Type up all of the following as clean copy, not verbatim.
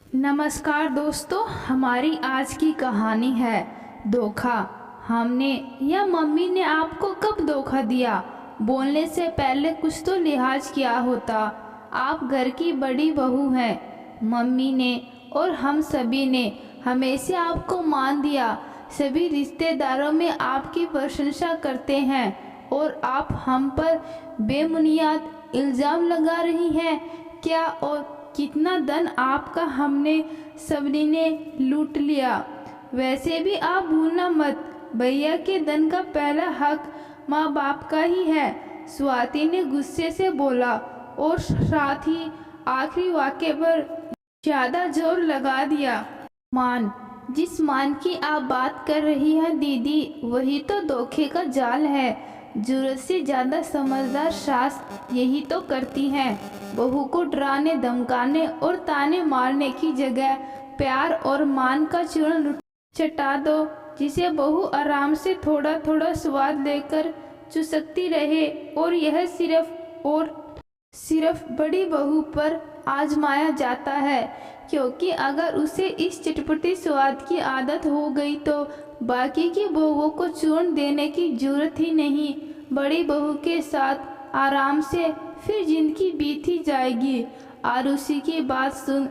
नमस्कार दोस्तों, हमारी आज की कहानी है धोखा। हमने या मम्मी ने आपको कब धोखा दिया? बोलने से पहले कुछ तो लिहाज किया होता। आप घर की बड़ी बहू हैं। मम्मी ने और हम सभी ने हमेशा आपको मान दिया। सभी रिश्तेदारों में आपकी प्रशंसा करते हैं और आप हम पर बेबुनियाद इल्ज़ाम लगा रही हैं। क्या और कितना धन आपका हमने सबने ने लूट लिया। वैसे भी आप भूलना मत, भैया के धन का पहला हक माँ बाप का ही है। स्वाति ने गुस्से से बोला और साथ ही आखिरी वाक्य पर ज़्यादा जोर लगा दिया। मान, जिस मान की आप बात कर रही हैं दीदी, वही तो धोखे का जाल है। जरूरत से ज़्यादा समझदार सास यही तो करती हैं। बहू को डराने धमकाने और ताने मारने की जगह प्यार और मान का चूर्ण चटा दो, जिसे बहू आराम से थोड़ा थोड़ा स्वाद लेकर चुसकती रहे। और यह सिर्फ बड़ी बहू पर आजमाया जाता है, क्योंकि अगर उसे इस चटपटी स्वाद की आदत हो गई तो बाकी की बहुओं को चूर्ण देने की जरूरत ही नहीं। बड़ी बहू के साथ आराम से फिर जिंदगी बीती जाएगी। आरुषि की बात सुन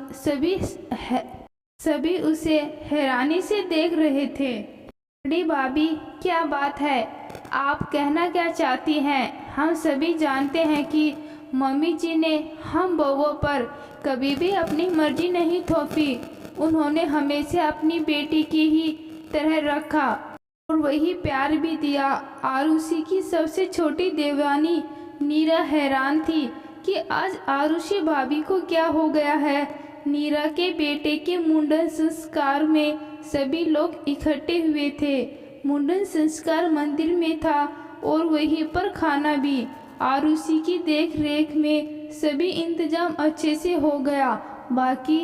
सभी उसे हैरानी से देख रहे थे। बड़ी भाभी, क्या बात है? आप कहना क्या चाहती हैं? हम सभी जानते हैं कि मम्मी जी ने हम बहुओं पर कभी भी अपनी मर्जी नहीं थोपी। उन्होंने हमेशा अपनी बेटी की ही तरह रखा और वही प्यार भी दिया। आरुषि की सबसे छोटी देवरानी नीरा हैरान थी कि आज आरुषि भाभी को क्या हो गया है। नीरा के बेटे के मुंडन संस्कार में सभी लोग इकट्ठे हुए थे। मुंडन संस्कार मंदिर में था और वहीं पर खाना भी। आरुषि की देख रेख में सभी इंतजाम अच्छे से हो गया। बाकी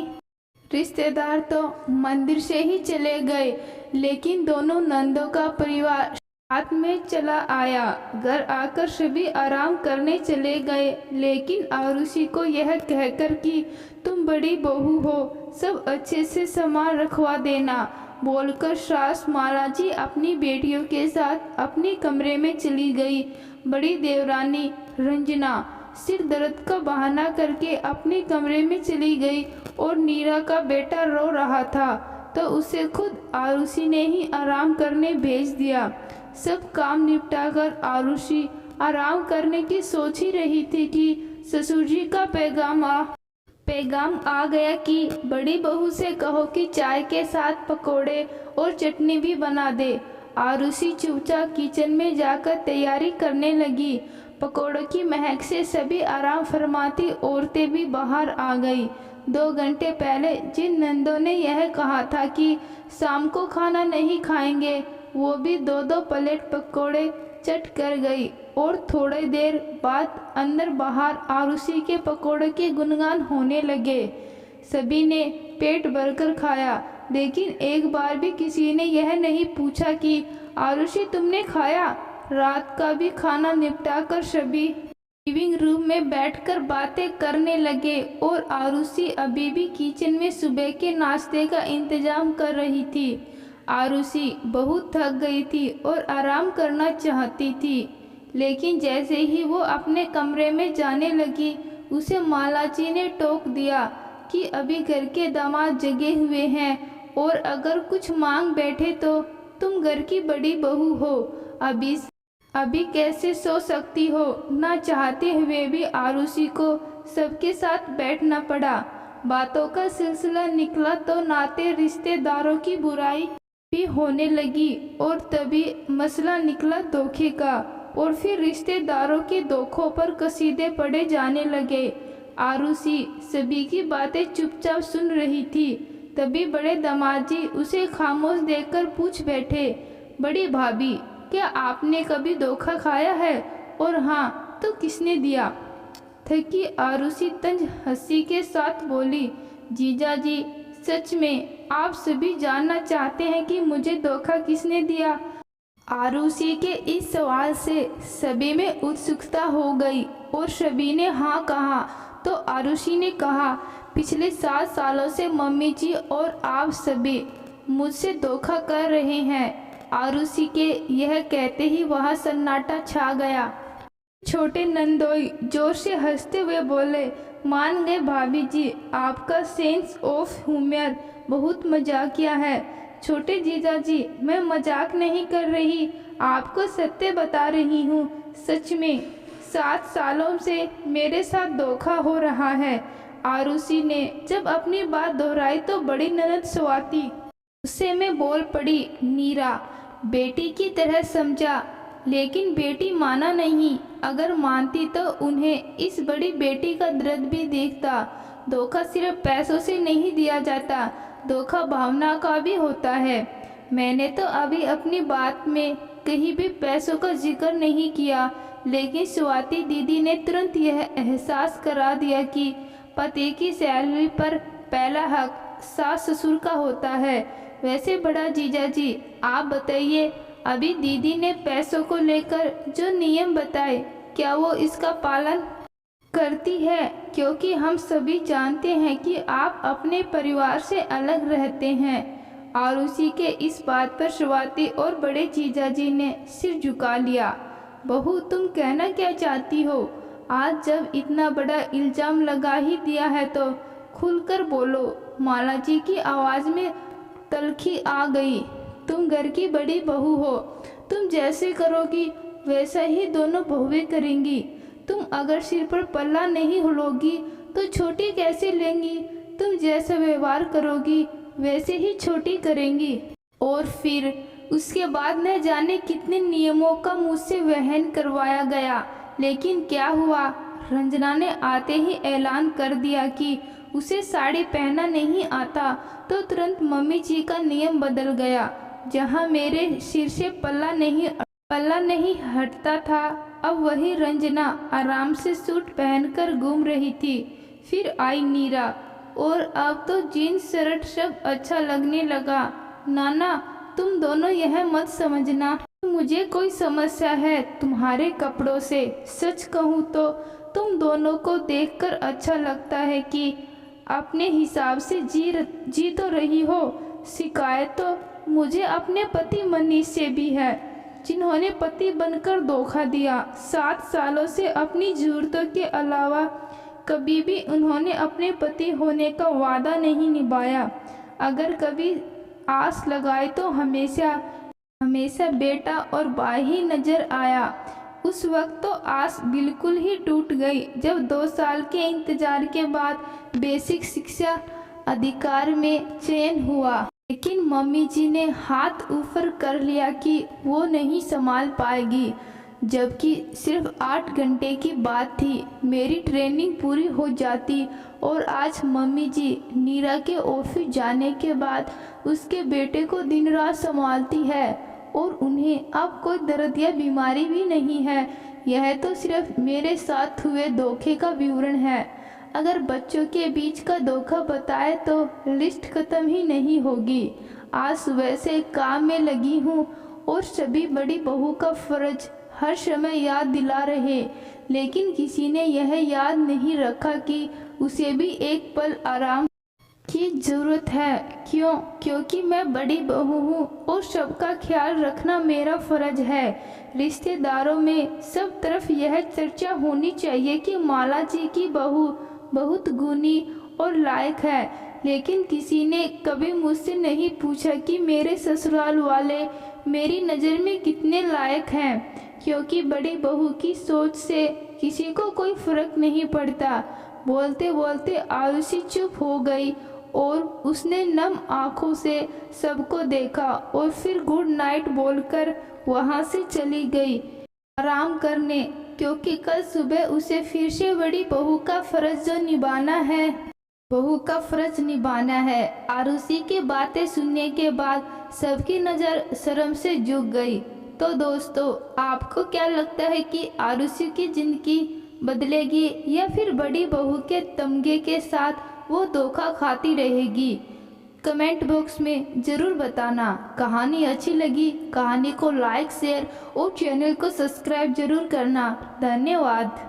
रिश्तेदार तो मंदिर से ही चले गए, लेकिन दोनों नंदों का परिवार साथ में चला आया। घर आकर सभी आराम करने चले गए, लेकिन आरुषि को यह कहकर कि तुम बड़ी बहू हो, सब अच्छे से सामान रखवा देना बोलकर सास माला जी अपनी बेटियों के साथ अपने कमरे में चली गई। बड़ी देवरानी रंजना सिर दर्द का बहाना करके अपने कमरे में चली गई और नीरा का बेटा रो रहा था तो उसे खुद आरुषि ने ही आराम करने भेज दिया। सब काम निपटाकर आरुषि आराम करने की सोच ही रही थी कि ससुर जी का पैगाम आ गया कि बड़ी बहू से कहो कि चाय के साथ पकोड़े और चटनी भी बना दे। आरुषि चुपचाप किचन में जाकर तैयारी करने लगी। पकोड़ों की महक से सभी आराम फरमाती औरतें भी बाहर आ गई। 2 घंटे पहले जिन नंदों ने यह कहा था कि शाम को खाना नहीं खाएंगे, वो भी 2-2 प्लेट पकोड़े चट कर गई और थोड़ी देर बाद अंदर बाहर आरुषि के पकोड़े के गुणगान होने लगे। सभी ने पेट भरकर खाया, लेकिन एक बार भी किसी ने यह नहीं पूछा कि आरुषि तुमने खाया। रात का भी खाना निपटाकर सभी लिविंग रूम में बैठकर बातें करने लगे और आरुषि अभी भी किचन में सुबह के नाश्ते का इंतजाम कर रही थी। आरुषि बहुत थक गई थी और आराम करना चाहती थी, लेकिन जैसे ही वो अपने कमरे में जाने लगी, उसे मालाजी ने टोक दिया कि अभी घर के दामाद जगे हुए हैं और अगर कुछ मांग बैठे तो तुम घर की बड़ी बहू हो, अभी कैसे सो सकती हो। ना चाहते हुए भी आरुषि को सबके साथ बैठना पड़ा। बातों का सिलसिला निकला तो नाते रिश्तेदारों की बुराई भी होने लगी और तभी मसला निकला धोखे का और फिर रिश्तेदारों के धोखों पर कसीदे पड़े जाने लगे। आरुषि सभी की बातें चुपचाप सुन रही थी। तभी बड़े दामाद जी उसे खामोश देखकर पूछ बैठे, बड़ी भाभी, क्या आपने कभी धोखा खाया है? और हाँ तो किसने दिया? थकी आरुषि तंज हंसी के साथ बोली, जीजा जी, सच में आप सभी जानना चाहते हैं कि मुझे धोखा किसने दिया? आरुषि के इस सवाल से सभी में उत्सुकता हो गई और सभी ने हाँ कहा तो आरुषि ने कहा, पिछले 7 सालों से मम्मी जी और आप सभी मुझसे धोखा कर रहे हैं। आरुषि के यह कहते ही वहाँ सन्नाटा छा गया। छोटे नंदोई जोर से हंसते हुए बोले, मान गए भाभी जी, आपका सेंस ऑफ ह्यूमर बहुत मजाकिया है। छोटे जीजा जी, मैं मजाक नहीं कर रही, आपको सत्य बता रही हूँ। सच में 7 सालों से मेरे साथ धोखा हो रहा है। आरुषि ने जब अपनी बात दोहराई तो बड़ी ननद स्वाति गुस्से में बोल पड़ी। नीरा बेटी की तरह समझा, लेकिन बेटी माना नहीं। अगर मानती तो उन्हें इस बड़ी बेटी का दर्द भी देखता। धोखा सिर्फ पैसों से नहीं दिया जाता, धोखा भावना का भी होता है। मैंने तो अभी अपनी बात में कहीं भी पैसों का जिक्र नहीं किया, लेकिन स्वाति दीदी ने तुरंत यह एहसास करा दिया कि पति की सैलरी पर पहला हक सास ससुर का होता है। वैसे बड़ा जीजा जी, आप बताइए, अभी दीदी ने पैसों को लेकर जो नियम बताए, क्या वो इसका पालन करती है? क्योंकि हम सभी जानते हैं कि आप अपने परिवार से अलग रहते हैं। आरुषि के इस बात पर स्वाति और बड़े जीजा जी ने सिर झुका लिया। बहू, तुम कहना क्या चाहती हो? आज जब इतना बड़ा इल्जाम लगा ही दिया है तो खुलकर बोलो। माला जी की आवाज़ में तलखी आ गई। तुम घर की बड़ी बहू हो, तुम जैसे करोगी वैसा ही दोनों बहुएं करेंगी। तुम अगर सिर पर पल्ला नहीं हुलोगी तो छोटी कैसे लेंगी? तुम जैसा व्यवहार करोगी वैसे ही छोटी करेंगी। और फिर उसके बाद न जाने कितने नियमों का मुझसे वहन करवाया गया, लेकिन क्या हुआ? रंजना ने आते ही ऐलान कर दिया कि उसे साड़ी पहनना नहीं आता, तो तुरंत मम्मी जी का नियम बदल गया। जहां मेरे सिर से पल्ला नहीं हटता था, अब वही रंजना आराम से सूट पहनकर घूम रही थी। फिर आई नीरा, और अब तो जीन्स शर्ट सब अच्छा लगने लगा। नाना, तुम दोनों यह मत समझना मुझे कोई समस्या है तुम्हारे कपड़ों से। सच कहूँ तो तुम दोनों को देखकर अच्छा लगता है कि अपने हिसाब से जी तो रही हो। शिकायत तो मुझे अपने पति मनीष से भी है, जिन्होंने पति बनकर धोखा दिया। 7 सालों से अपनी जरूरतों के अलावा कभी भी उन्होंने अपने पति होने का वादा नहीं निभाया। अगर कभी आस लगाई तो हमेशा बेटा और भाई ही नजर आया। उस वक्त तो आस बिल्कुल ही टूट गई जब 2 साल के इंतजार के बाद बेसिक शिक्षा अधिकार में चयन हुआ। लेकिन मम्मी जी ने हाथ ऊपर कर लिया कि वो नहीं संभाल पाएगी, जबकि सिर्फ 8 घंटे की बात थी। मेरी ट्रेनिंग पूरी हो जाती और आज मम्मी जी नीरा के ऑफिस जाने के बाद उसके बेटे को दिन रात संभालती है, और उन्हें अब कोई दर्द या बीमारी भी नहीं है। यह तो सिर्फ मेरे साथ हुए धोखे का विवरण है। अगर बच्चों के बीच का धोखा बताए तो लिस्ट खत्म ही नहीं होगी। आज सुबह से काम में लगी हूँ और सभी बड़ी बहू का फर्ज हर समय याद दिला रहे, लेकिन किसी ने यह याद नहीं रखा कि उसे भी एक पल आराम की जरूरत है। क्यों? क्योंकि मैं बड़ी बहू हूँ और सबका ख्याल रखना मेरा फर्ज है। रिश्तेदारों में सब तरफ यह चर्चा होनी चाहिए कि माला जी की बहू बहुत गुणी और लायक है, लेकिन किसी ने कभी मुझसे नहीं पूछा कि मेरे ससुराल वाले मेरी नज़र में कितने लायक हैं, क्योंकि बड़ी बहू की सोच से किसी को कोई फर्क नहीं पड़ता। बोलते बोलते आरुषि चुप हो गई और उसने नम आंखों से सबको देखा और फिर गुड नाइट बोलकर वहां से चली गई आराम करने, क्योंकि कल सुबह उसे फिर से बड़ी बहू का फर्ज निभाना है। आरुषि की बातें सुनने के बाद सबकी नज़र शर्म से झुक गई। तो दोस्तों, आपको क्या लगता है कि आरुषि की जिंदगी बदलेगी या फिर बड़ी बहू के तमगे के साथ वो धोखा खाती रहेगी? कमेंट बॉक्स में ज़रूर बताना। कहानी अच्छी लगी, कहानी को लाइक शेयर और चैनल को सब्सक्राइब जरूर करना। धन्यवाद।